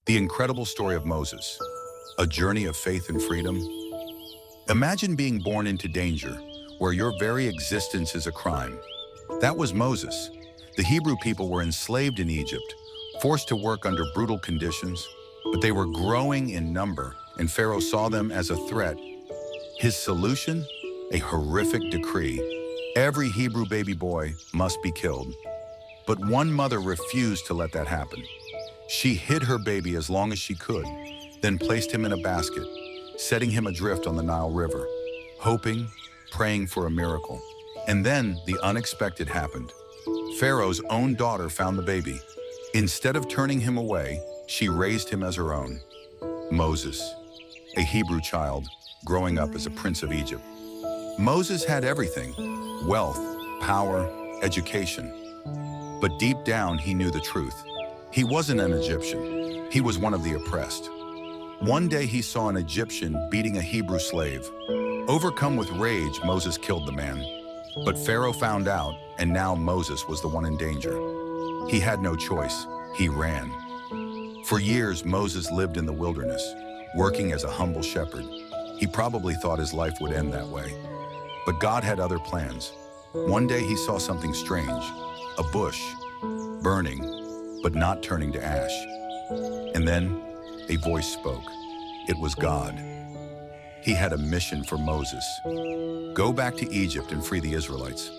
The incredible story of Moses, a journey of faith and freedom. Imagine being born into danger, where your very existence is a crime. That was Moses. The Hebrew people were enslaved in Egypt, forced to work under brutal conditions, but they were growing in number, and Pharaoh saw them as a threat. His solution? A horrific decree. Every Hebrew baby boy must be killed. But one mother refused to let that happen. She hid her baby as long as she could, then placed him in a basket, setting him adrift on the Nile River, hoping, praying for a miracle. And then the unexpected happened. Pharaoh's own daughter found the baby. Instead of turning him away, she raised him as her own. Moses, a Hebrew child, growing up as a prince of Egypt. Moses had everything: wealth, power, education. But deep down, he knew the truth. He wasn't an Egyptian. He was one of the oppressed. One day he saw an Egyptian beating a Hebrew slave. Overcome with rage, Moses killed the man. But Pharaoh found out, and now Moses was the one in danger. He had no choice. He ran. For years, Moses lived in the wilderness, working as a humble shepherd. He probably thought his life would end that way. But God had other plans. One day he saw something strange, a bush, burning, but not turning to ash. And then a voice spoke. It was God. He had a mission for Moses. Go back to Egypt and free the Israelites.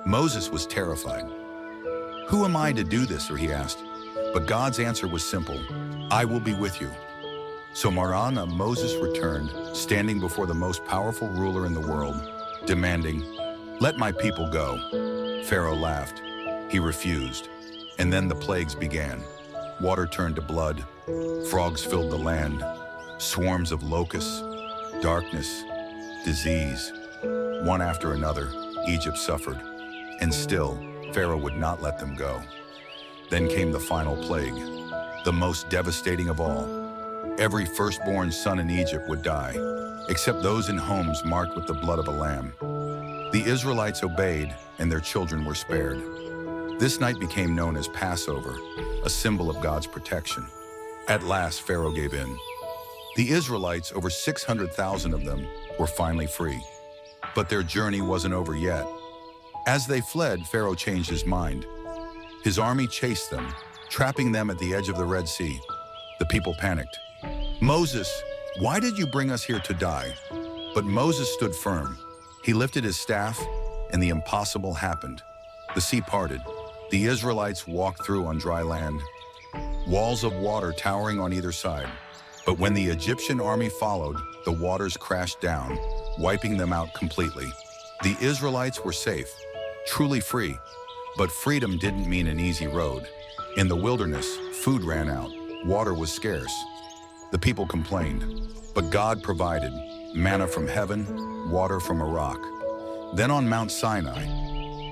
Moses was terrified. Who am I to do this, he asked. But God's answer was simple. I will be with you. So Moses returned, standing before the most powerful ruler in the world, demanding, let my people go. Pharaoh laughed. He refused. And then the plagues began. Water turned to blood. Frogs filled the land. Swarms of locusts. Darkness. Disease. One after another, Egypt suffered. And still, Pharaoh would not let them go. Then came the final plague, the most devastating of all. Every firstborn son in Egypt would die, except those in homes marked with the blood of a lamb. The Israelites obeyed, and their children were spared. This night became known as Passover, a symbol of God's protection. At last, Pharaoh gave in. The Israelites, over 600,000 of them, were finally free. But their journey wasn't over yet. As they fled, Pharaoh changed his mind. His army chased them, trapping them at the edge of the Red Sea. The people panicked. Moses, why did you bring us here to die? But Moses stood firm. He lifted his staff, and the impossible happened. The sea parted. The Israelites walked through on dry land, walls of water towering on either side. But when the Egyptian army followed, the waters crashed down, wiping them out completely. The Israelites were safe, truly free. But freedom didn't mean an easy road. In the wilderness, food ran out, water was scarce. The people complained, but God provided manna from heaven, water from a rock. Then on Mount Sinai,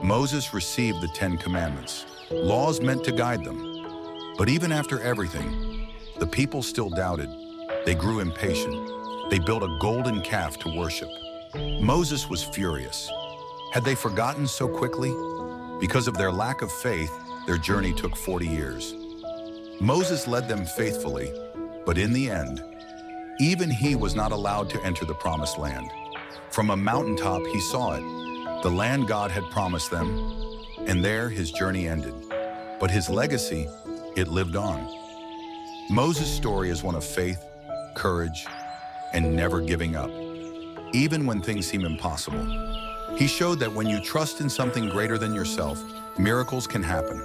Moses received the 10 Commandments, laws meant to guide them. But even after everything, the people still doubted. They grew impatient. They built a golden calf to worship. Moses was furious. Had they forgotten so quickly? Because of their lack of faith, their journey took 40 years. Moses led them faithfully, but in the end, even he was not allowed to enter the promised land. From a mountaintop, he saw it, the land God had promised them, and there his journey ended. But his legacy, it lived on. Moses' story is one of faith, courage, and never giving up, even when things seem impossible. He showed that when you trust in something greater than yourself, miracles can happen.